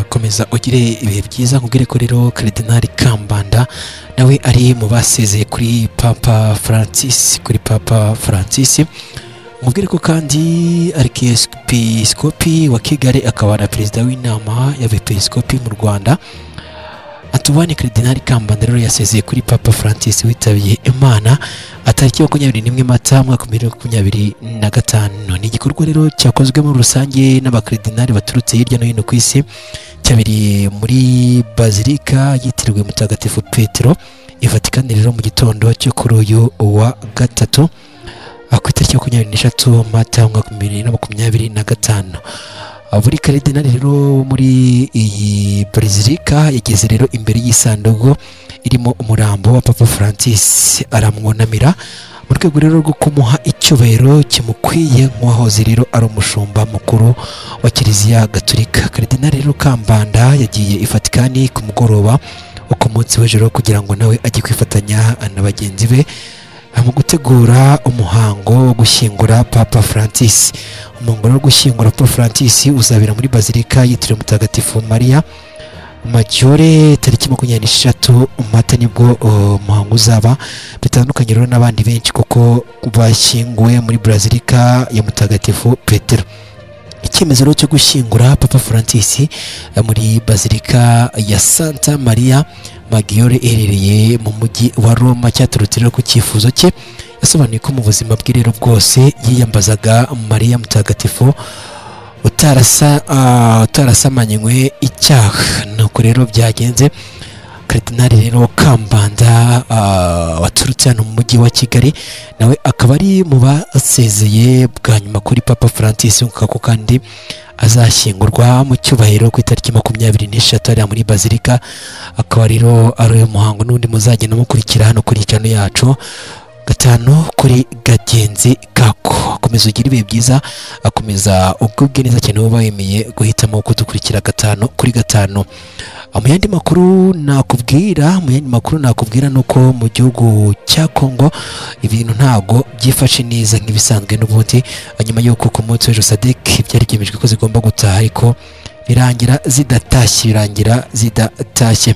komeza ugire ibihe byiza nkubwire ko rero Cardinal Kambanda nawe ari mu basezeye kuri Papa Francis mubwire ko kandi Archiepiscopi wa Kigali akaba na perezida w'inama y'abepiskopi mu Rwanda atubanye Cardinal Kambanda rero yasezeye kuri Papa Francis witabiye Imana atariki 21 Mata 2025 ni igikorwa rero cyakozwe muri rusange n'abakardinali baturutse hirya no hino ku isi cyabiri muri Bazilika yitiriwe Mutagatifu Petero Vatican rero mu gitondo cyo kuri uyu wa gatatu ku itariki 23 Mata 2025 buri Cardinal rero muri iyi Bazilika yageze rero imbere y'isanduku irimo umurambo wa Papa Francis aramwonamira mu rwego rero rwo kumuha icyubahiro kimukwiye nk'uwahoze rero ari umushumba mukuru wa Kiliziya Gatolika. Cardinal rero Kambanda yagiye i Vatican ku mugoroba uko munsi w'ejo kugira ngo nawe ajye kwifatanya na bagenzi be mu gutegura umuhango wo gushyingura Papa Francis. Umuhango wo gushyingura Papa Francis uzabera muri Bazilika yitiriwe Mutagatifu Maria Maggiore tariki 26 Mata nibwo umuhango uzaba. Bitandukanye rero n'abandi benshi kuko bashyinguwe muri Bazilika ya Mutagatifu Petero. Icyemezo cyo gushyingura Papa Francis muri Bazilika ya Santa Maria Maggiore iherereye mu mujyi wa Roma cyaturutse rero ku cyifuzo cye. Yasobanuye ko mu buzima bwe rero bwose yiyambazaga Maria Mutagatifu utarasamanywe icyaha. Nuko rero byagenze. Cardinal rero Kambanda waturutse hano mu mujyi wa Kigali nawe akaba ari mu basezeye bwa nyuma kuri Papa Francis nk'uko kandi azashyingurwa mu cyubahiro ku itariki 26 ari muri Bazilika. Akaba rero ari umuhango n'undi muzagenda mukurikira hano kuri channel yacu gatanu kuri Gagenzi kako. Akomeza ugira ibihe byiza, akomeza ubwubwe neza cyane wowe wemeye guhitamo kudukurikira gatanu kuri gatanu. Mu yandi makuru nakubwira nuko mu gihugu cya Kongo ibintu ntago byifashe neza nk'ibisanzwe n'ubundi nyuma y'uko ku munsi w'ejo SADC byari byemejwe ko zigomba gutaha ariko birangira zidatashye.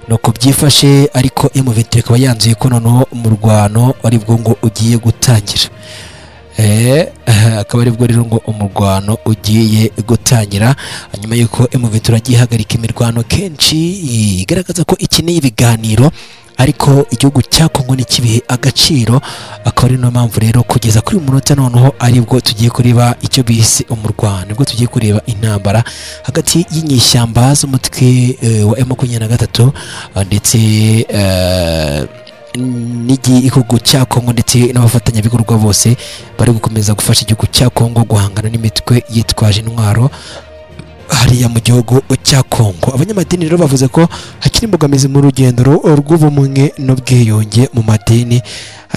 Nuko byifashe ariko M23 akaba yanzuye ko noneho umurwano ari bwo ngo ugiye gutangira. Akaba ari bwo rero ngo umurwano ugiye gutangira nyuma y'uko M23 agiye hagarika imirwano kenshi igaragaza ko ikeneye ibiganiro ariko igihugu cya Kongo nikibihe agaciro. Akaba ari no mpamvu rero kugeza kuri umunota noneho ari bwo tugiye kureba icyo bise umurwano, bwo tugiye kureba intambara hagati y'inyishyamba z'umutwe wa M23 ndetse n'igihugu cya Kongo ndetse n'abafatanyabikorwa bose bari gukomeza gufasha igihugu cya Kongo guhangana n'imitwe yitwaje intwaro hariya mu gihugu cya Kongo. Abanyamadini rero bavuze ko hakiri imbogamizi mu rugendo rw'ubumwe n'ubwiyunge mu madini.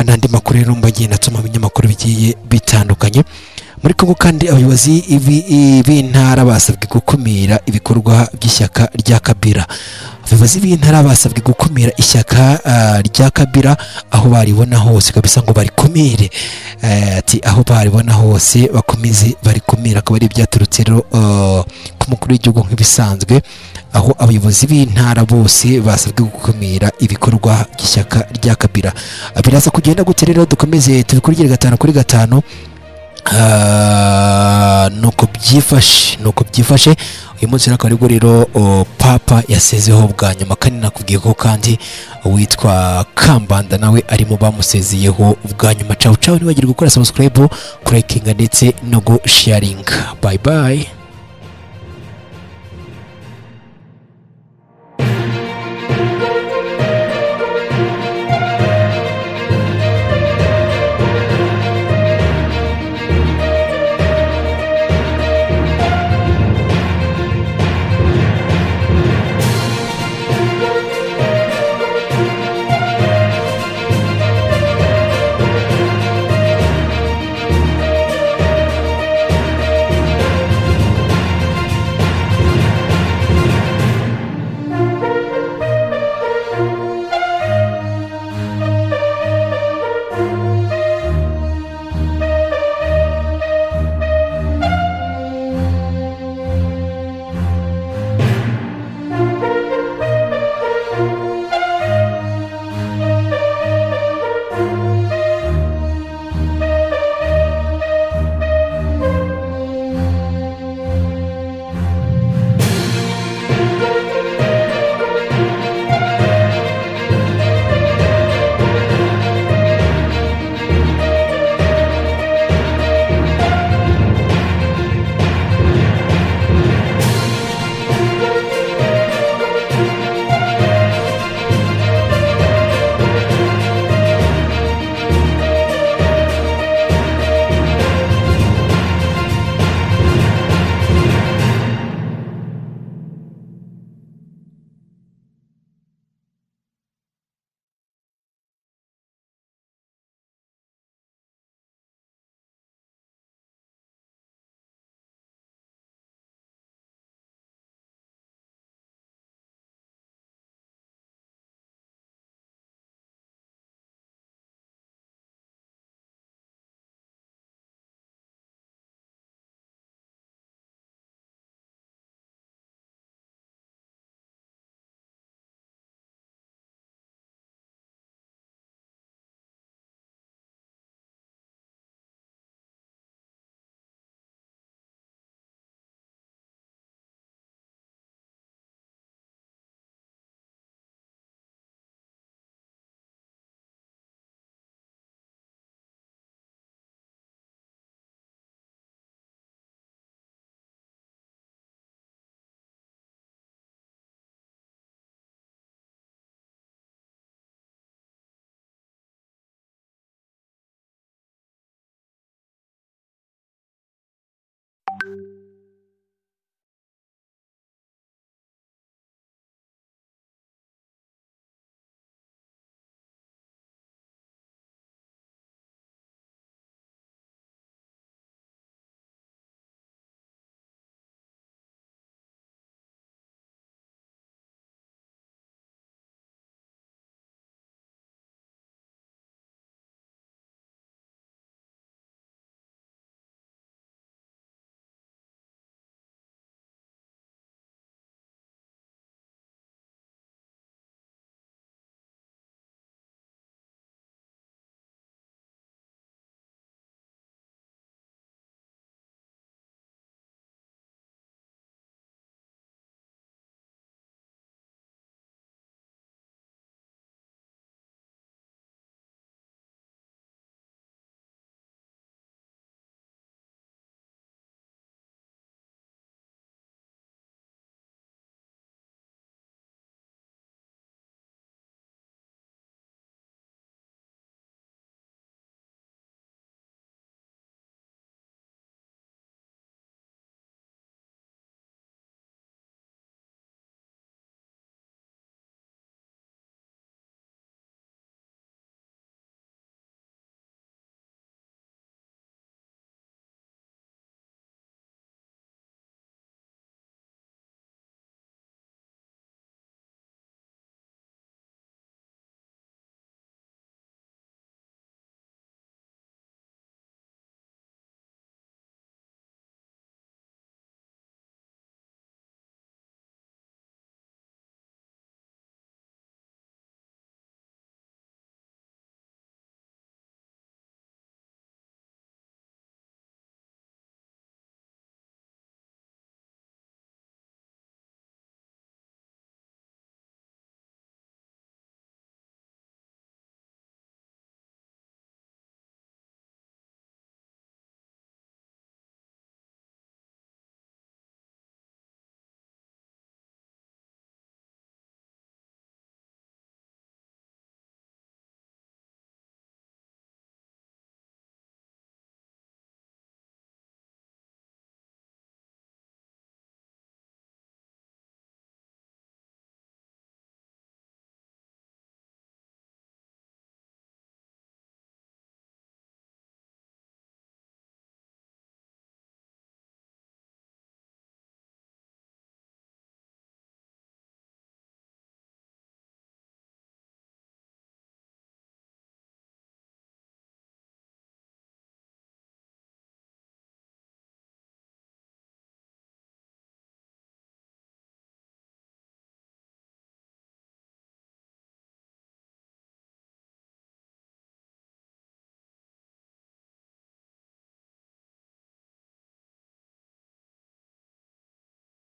N'andi makuru rero mbagiye natuma ibinyamakuru bigiye bitandukanye muri Kongo. Kandi abayobozi b'intara basabwe gukumira ibikorwa by'ishyaka rya Kabila. Abayobozi b'intara basabwe gukumira ishyaka rya Kabila aho baribona hose kabisa ngo barikumire. Ati aho baribona hose bakomeze barikumira. Akaba ari byaturutse rero ku mukuru w'igihugu nk'ibisanzwe aho abayobozi b'intara bose basabwe gukumira ibikorwa by'ishyaka rya Kabila. Biraza kugenda gute rero? Dukomeze tubikurikire gatanu kuri gatanu. Nuko byifashe uyu munsi nakaba aribwo rero Papa yasezeho bwa nyuma. Kandi nakubwiye ko kandi witwa Kambanda nawe ari mu bamusezeyeho bwa nyuma. Ciao ciao, nibagire gukora subscribe, liking ndetse no sharing. Bye bye.